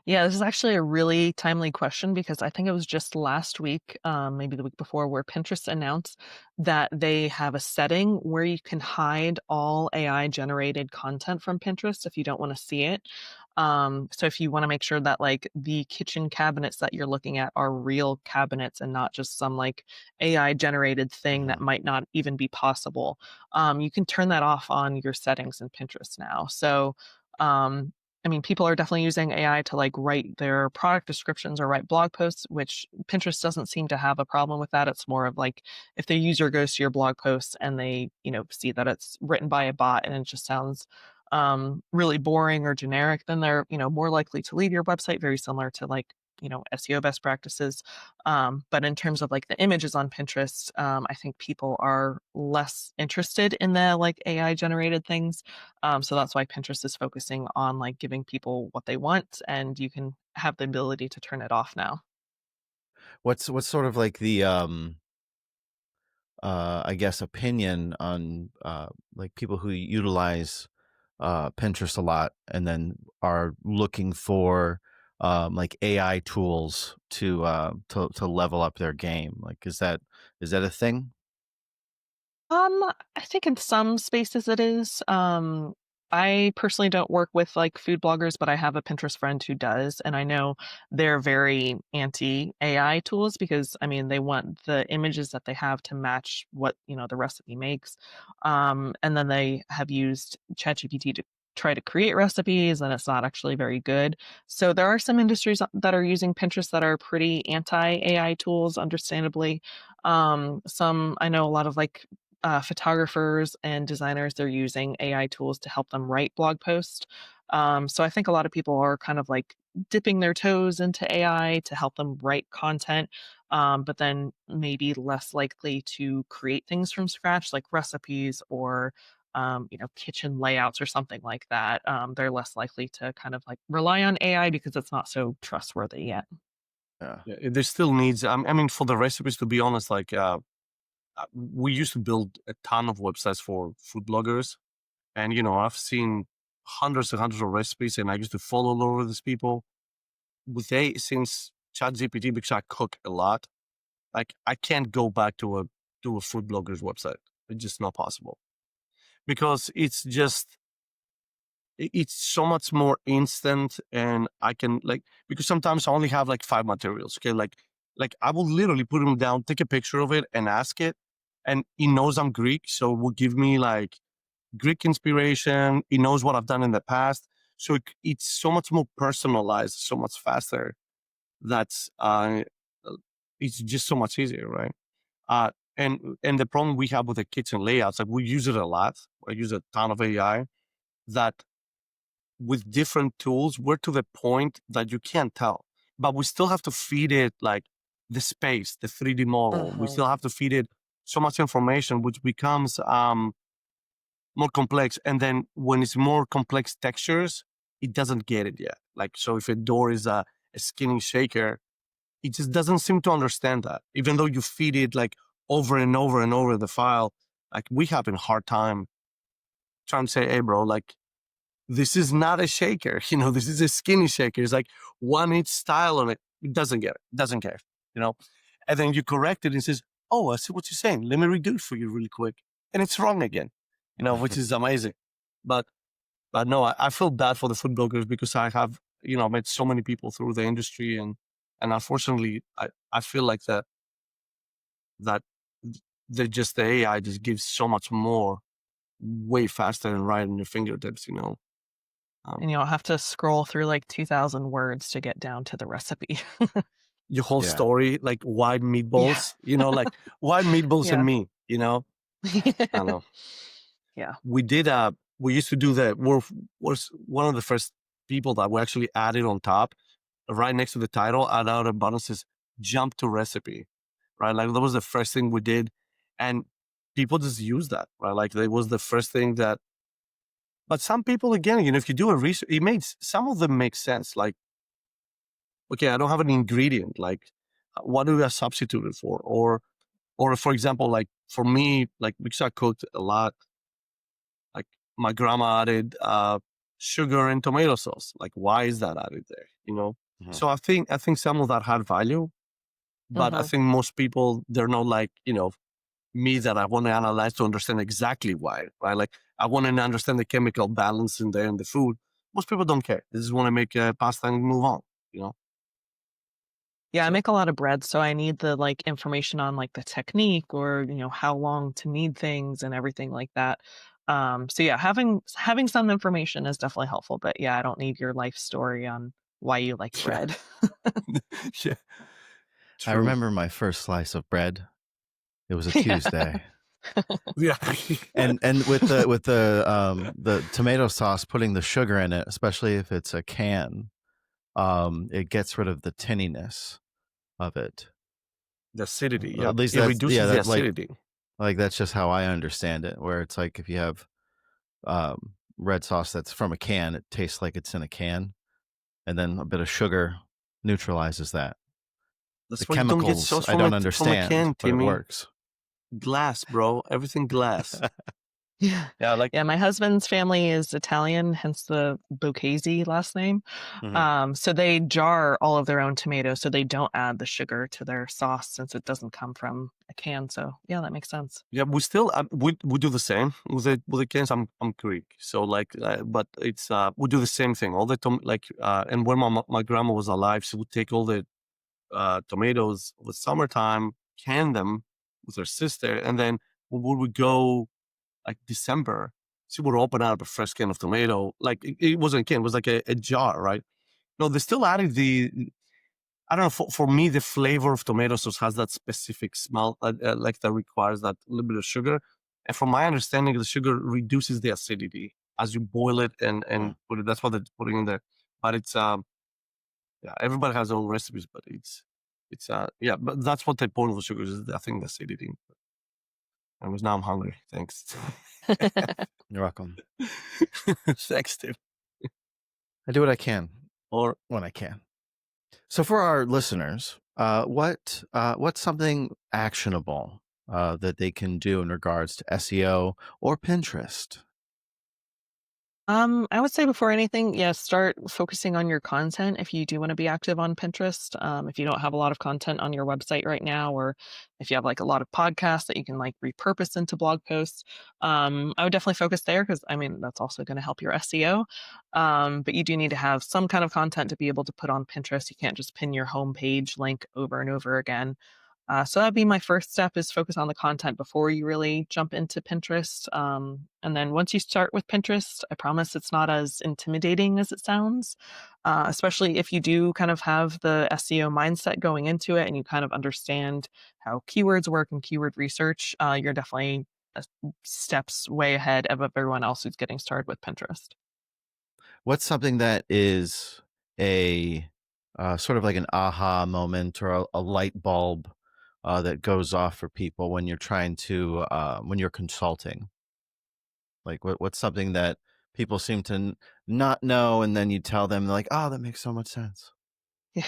Yeah, this is actually a really timely question because I think it was just last week, maybe the week before, where Pinterest announced that they have a setting where you can hide all AI generated content from Pinterest if you don't want to see it. So if you want to make sure that like the kitchen cabinets that you're looking at are real cabinets and not just some like AI generated thing that Mhm. might not even be possible, you can turn that off on your settings in Pinterest now. So um, I mean, people are definitely using AI to like write their product descriptions or write blog posts, which Pinterest doesn't seem to have a problem with that. It's more of like if the user goes to your blog post and they, see that it's written by a bot and it just sounds really boring or generic, then they're, more likely to leave your website, very similar to like, SEO best practices. But in terms of like the images on Pinterest, I think people are less interested in the like AI generated things. So that's why Pinterest is focusing on like giving people what they want, and you can have the ability to turn it off now. What's sort of like the I guess opinion on like people who utilize Pinterest a lot and then are looking for like AI tools to level up their game. Like, is that a thing? I think in some spaces it is. I personally don't work with like food bloggers, but I have a Pinterest friend who does, and I know they're very anti AI tools because I mean they want the images that they have to match what the recipe makes, and then they have used ChatGPT to try to create recipes, and it's not actually very good. So there are some industries that are using Pinterest that are pretty anti AI tools, understandably. Some I know a lot of like photographers and designers, they're using AI tools to help them write blog posts. So I think a lot of people are kind of like dipping their toes into AI to help them write content, but then maybe less likely to create things from scratch, like recipes or kitchen layouts or something like that. They're less likely to kind of like rely on AI because it's not so trustworthy yet. Yeah. Yeah, there still needs, I mean, for the recipes, to be honest, like, we used to build a ton of websites for food bloggers. And, I've seen hundreds and hundreds of recipes, and I used to follow a lot of these people. Since ChatGPT, because I cook a lot, like I can't go back to a food blogger's website. It's just not possible, because it's so much more instant, and I can because sometimes I only have like 5 materials. Okay, like I will literally put them down, take a picture of it, and ask it, and it knows I'm Greek, so it will give me like Greek inspiration. It knows what I've done in the past, so it's so much more personalized, so much faster. That's it's just so much easier, right? And the problem we have with the kitchen layouts, like we use it a lot. I use a ton of AI. That with different tools, we're to the point that you can't tell, but we still have to feed it like the space, the 3D model. We still have to feed it so much information, which becomes more complex. And then when it's more complex textures, it doesn't get it yet. Like, so if a door is a skinny shaker, it just doesn't seem to understand that, even though you feed it like over and over and over the file. Like we have a hard time trying to say, hey bro, like this is not a shaker, this is a skinny shaker. It's like 1-inch style on it. It doesn't get it, doesn't care, and then you correct it and says, oh, I see what you're saying. Let me redo it for you really quick. And it's wrong again, which is amazing. But no, I feel bad for the food bloggers, because I have, met so many people through the industry, and unfortunately, I feel like that the AI just gives so much more, way faster and right in your fingertips, And you don't have to scroll through like 2,000 words to get down to the recipe. Your whole Yeah. story, like white meatballs, like white meatballs and me, I don't know. Yeah. We used to do was one of the first people that we actually added on top, right next to the title, add out a button says jump to recipe, right? Like that was the first thing we did, and people just use that, right? Like that was the first thing that, but some people, again, if you do a research, some of them make sense. Like, okay, I don't have an ingredient, like what do I substitute it for? Or for example, like for me, like because I cooked a lot, like my grandma added sugar and tomato sauce. Like, why is that added there? Mhm. So I think some of that had value, but I think most people, they're not like, me, that I want to analyze to understand exactly why, right? Like I want to understand the chemical balance in there in the food. Most people don't care. They just want to make a pasta and move on, Yeah, I So- make a lot of bread, so I need the like information on like the technique, or how long to knead things and everything like that. So yeah, having some information is definitely helpful, but yeah, I don't need your life story on why you like Yeah. bread. Yeah. I True. remember my first slice of bread. It was a Tuesday. Yeah. And with the tomato sauce, putting the sugar in it, especially if it's a can, it gets rid of the tinniness of it. The acidity. At Yeah. least It that's, reduces yeah, the that acidity. like that's just how I understand it. Where it's like if you have red sauce that's from a can, it tastes like it's in a can, and then a bit of sugar neutralizes that. The That's why you don't get chemicals sauce I from don't from a understand, can, but it Timmy. works. Glass, bro. Everything glass. Yeah. Yeah, like Yeah, my husband's family is Italian, hence the Bocchese last name. So they jar all of their own tomatoes, so they don't add the sugar to their sauce since it doesn't come from a can. So yeah, that makes sense. yeah, we still we do the same with the cans. I'm Greek, so like, but it's we do the same thing all the time. Like, and when my grandma was alive, she would take all the tomatoes of the summertime, can them with her sister, and then when we would go like December, she would open up a fresh can of tomato. Like it wasn't a can, it was like a jar, right? No, they still added I don't know. For me, the flavor of tomato sauce has that specific smell, like that requires that little bit of sugar. And from my understanding, the sugar reduces the acidity as you boil it and put it. That's what they're putting in there. But it's yeah, everybody has their own recipes, but it's yeah. But that's what the point of the sugar is. I think the acidity. And now I'm hungry. Thanks. You're welcome. Thanks, Tim. I do what I can Or when I can. So for our listeners, what's something actionable that they can do in regards to SEO or Pinterest? I would say before anything, yeah, start focusing on your content if you do want to be active on Pinterest. If you don't have a lot of content on your website right now, or if you have like a lot of podcasts that you can like repurpose into blog posts, I would definitely focus there because I mean that's also going to help your SEO. But you do need to have some kind of content to be able to put on Pinterest. You can't just pin your homepage link over and over again. So that'd be my first step is focus on the content before you really jump into Pinterest. And then once you start with Pinterest, I promise it's not as intimidating as it sounds, especially if you do kind of have the SEO mindset going into it and you kind of understand how keywords work and keyword research. You're definitely uh, steps way ahead of everyone else who's getting started with Pinterest. What's something that is a sort of like an aha moment or a light bulb that goes off for people when you're trying to when you're consulting? Like what's something that people seem to not know, and then you tell them, they're like, "Oh, that makes so much sense." Yeah.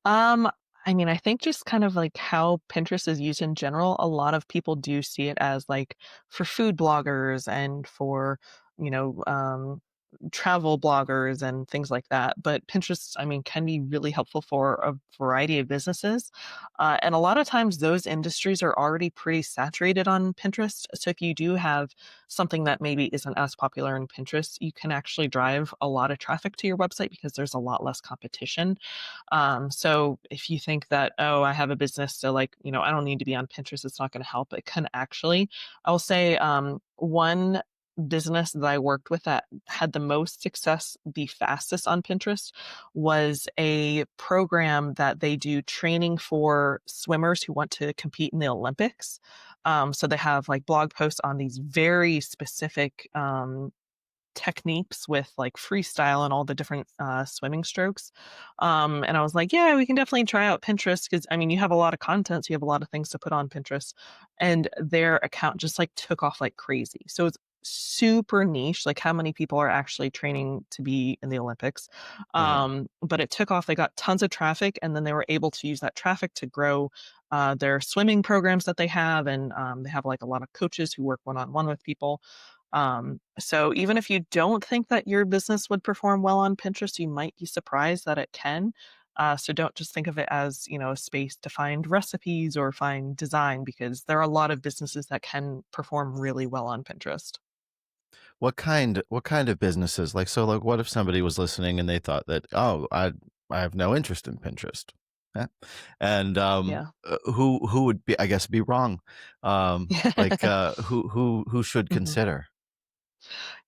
Um, I mean, I think just kind of like how Pinterest is used in general, a lot of people do see it as like for food bloggers and for, you know, travel bloggers and things like that. But Pinterest, I mean, can be really helpful for a variety of businesses. And a lot of times those industries are already pretty saturated on Pinterest. So if you do have something that maybe isn't as popular in Pinterest, you can actually drive a lot of traffic to your website because there's a lot less competition. So if you think that, oh, I have a business, so like, I don't need to be on Pinterest, it's not going to help. It can actually, I'll say, one business that I worked with that had the most success the fastest on Pinterest was a program that they do training for swimmers who want to compete in the Olympics. So they have like blog posts on these very specific techniques with like freestyle and all the different swimming strokes. And I was like, yeah, we can definitely try out Pinterest because I mean, you have a lot of content, so you have a lot of things to put on Pinterest. And their account just like took off like crazy. So it's super niche, like how many people are actually training to be in the Olympics. Uh-huh. But it took off, they got tons of traffic, and then they were able to use that traffic to grow their swimming programs that they have. And they have like a lot of coaches who work one on one with people. So even if you don't think that your business would perform well on Pinterest, you might be surprised that it can. So don't just think of it as, a space to find recipes or find design because there are a lot of businesses that can perform really well on Pinterest. What kind of businesses? Like, so like what if somebody was listening and they thought that, "Oh, I have no interest in Pinterest." Yeah. And Yeah. who would be, I guess, be wrong? Like who should Mhm. consider?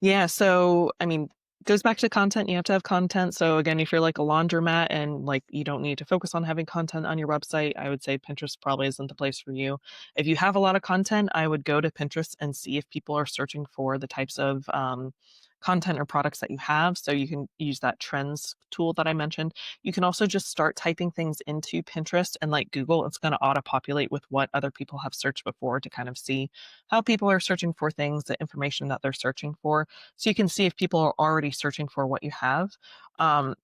Yeah, so I mean, goes back to content. You have to have content. So again, if you're like a laundromat and like you don't need to focus on having content on your website, I would say Pinterest probably isn't the place for you. If you have a lot of content, I would go to Pinterest and see if people are searching for the types of content or products that you have. So you can use that trends tool that I mentioned. You can also just start typing things into Pinterest and like Google, it's going to auto populate with what other people have searched before to kind of see how people are searching for things, the information that they're searching for, so you can see if people are already searching for what you have.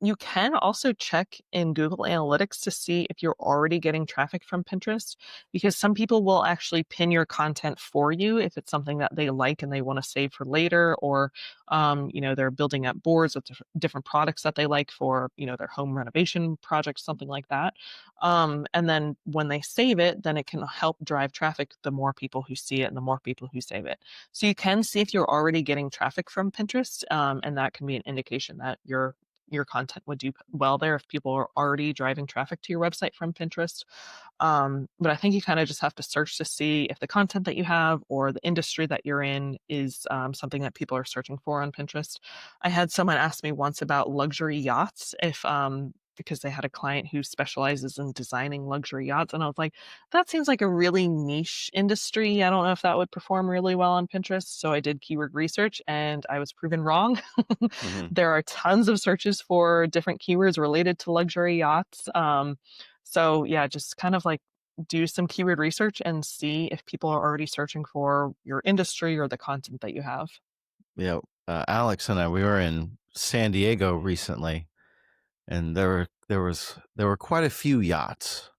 You can also check in Google Analytics to see if you're already getting traffic from Pinterest, because some people will actually pin your content for you if it's something that they like and they want to save for later, or they're building up boards with different products that they like for their home renovation projects, something like that. And then when they save it, then it can help drive traffic the more people who see it and the more people who save it. So you can see if you're already getting traffic from Pinterest, and that can be an indication that your content would do well there if people are already driving traffic to your website from Pinterest. But I think you kind of just have to search to see if the content that you have or the industry that you're in is something that people are searching for on Pinterest. I had someone ask me once about luxury yachts, if because they had a client who specializes in designing luxury yachts. And I was like, that seems like a really niche industry. I don't know if that would perform really well on Pinterest. So I did keyword research and I was proven wrong. Mhm. There are tons of searches for different keywords related to luxury yachts. So yeah, just kind of like do some keyword research and see if people are already searching for your industry or the content that you have. Yeah, Alex and I, we were in San Diego recently, and there were quite a few yachts,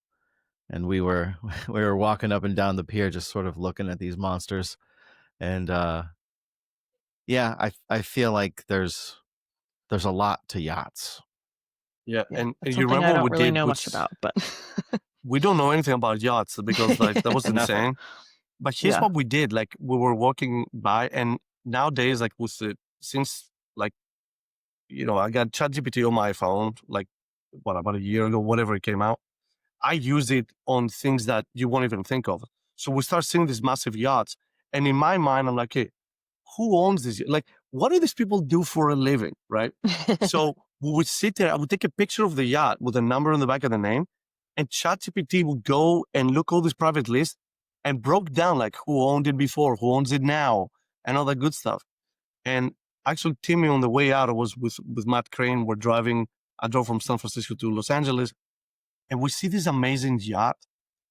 and we were we were walking up and down the pier, just sort of looking at these monsters, and Yeah, I feel like there's a lot to yachts. Yeah, Yeah, and that's you something remember I what don't we really did, know much which about, but we don't know anything about yachts because like that was Nothing. insane. But here's yeah. what we did: like we were walking by, and nowadays, like with the since like I got ChatGPT on my phone, like about a year ago, whatever it came out. I use it on things that you won't even think of. So we start seeing these massive yachts, and in my mind, I'm like, hey, who owns this? Like, what do these people do for a living, right? So we would sit there, I would take a picture of the yacht with a number on the back of the name, and ChatGPT would go and look all these private lists and broke down like who owned it before, who owns it now, and all that good stuff. And actually, Timmy, on the way out, I was with Matt Crane. We're driving. I drove from San Francisco to Los Angeles, and we see this amazing yacht.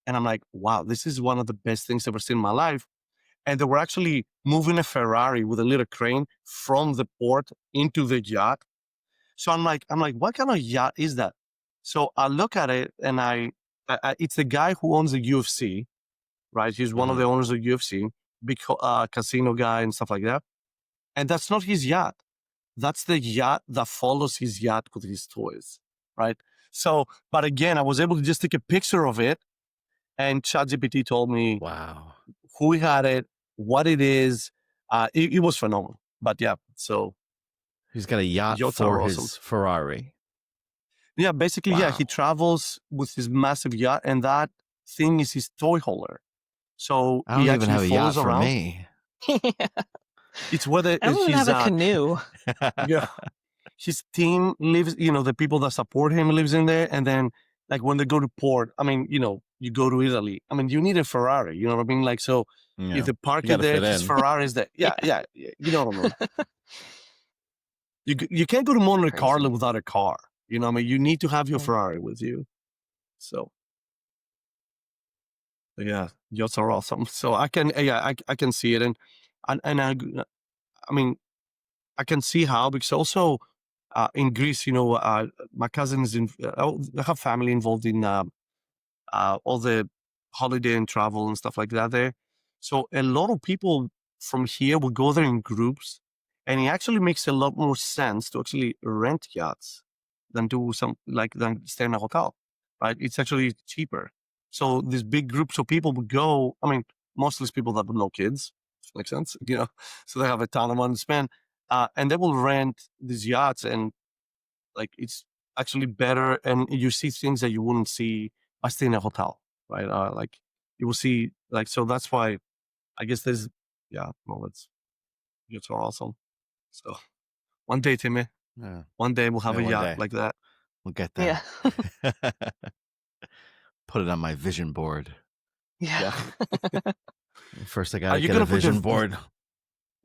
And I'm like, wow, this is one of the best things I've ever seen in my life. And they were actually moving a Ferrari with a little crane from the port into the yacht. So I'm like, what kind of yacht is that? So I look at it, and it's the guy who owns the UFC, right? He's one of the owners of UFC, big casino guy and stuff like that. And that's not his yacht. That's the yacht that follows his yacht with his toys, right? So, but again, I was able to just take a picture of it, and ChatGPT told me Wow. who had it, what it is. It was phenomenal. But yeah, so He's got a yacht yachts for are his awesome. Ferrari. Yeah, basically, yeah, he Wow. travels with his massive yacht, and that thing is his toy holder. So I he don't even actually have a yacht follows for around. me. It's whether I don't even his have a canoe. yeah, his team lives. The people that support him lives in there, and then like when they go to port, I mean, you go to Italy. I mean, you need a Ferrari. You know what I mean? Like so, Yeah. if they park You it gotta there, fit his in. Ferrari is there. Yeah, Yeah. yeah, you know what I mean. You can't go to Monte Carlo Crazy. without a car. You know what I mean? You need to have your Yeah. Ferrari with you. So yeah, yachts are awesome. So I can see it, and I mean I can see how, because also in Greece, my cousin is I have family involved in all the holiday and travel and stuff like that there. So a lot of people from here will go there in groups, and it actually makes a lot more sense to actually rent yachts than than stay in a hotel, right? It's actually cheaper. So these big groups of people would go. I mean, mostly it's people that have no kids. Makes sense, So they have a ton of money to spend, and they will rent these yachts, and like it's actually better, and you see things that you wouldn't see by staying in a hotel, right? Like you will see, like, so that's why I guess there's, yeah, well, it's awesome. So one day, Timmy, Yeah. one day we'll have a One yacht day like that. we'll get Yeah. there. Put it on my vision board. Yeah. First, I Are gotta you get a gonna put vision board.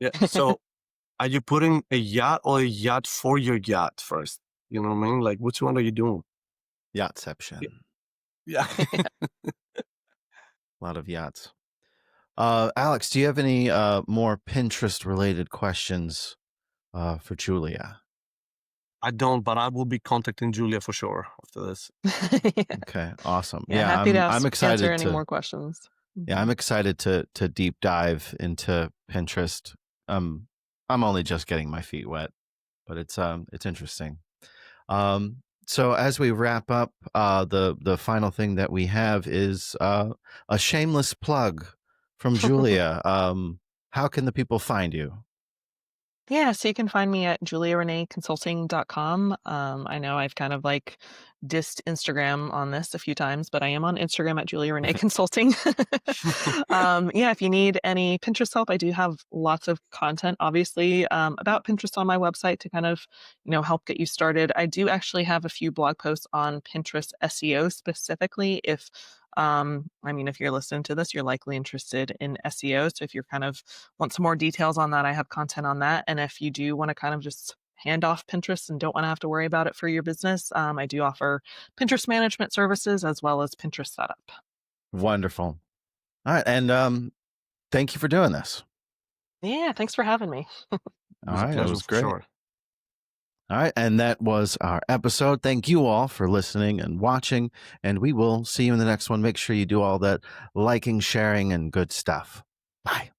yeah? So are you putting a yacht or a yacht for your yacht first? You know what I mean? Like, which one are you doing? Yachtception. Yeah. A lot of yachts. Alex, do you have any more Pinterest related questions for Julia? I don't, but I will be contacting Julia for sure after this. Okay, awesome. Yeah, Yeah, happy to I'm answer excited any to. more questions. Yeah, I'm excited to deep dive into Pinterest. I'm only just getting my feet wet, but it's interesting. So as we wrap up, the final thing that we have is a shameless plug from Julia. How can the people find you? Yeah, so you can find me at juliareneeconsulting.com. I know I've kind of like dissed Instagram on this a few times, but I am on Instagram at Julia Renee Consulting. Yeah, if you need any Pinterest help, I do have lots of content, obviously, about Pinterest on my website to kind of, help get you started. I do actually have a few blog posts on Pinterest SEO specifically. If you're listening to this, you're likely interested in SEO. So if you're kind of want some more details on that, I have content on that. And if you do want to kind of just hand off Pinterest and don't want to have to worry about it for your business, I do offer Pinterest management services as well as Pinterest setup. Wonderful. All right, and thank you for doing this. Yeah, thanks for having me. It was All a right, pleasure it was for great. sure. All right, and that was our episode. Thank you all for listening and watching, and we will see you in the next one. Make sure you do all that liking, sharing, and good stuff. Bye.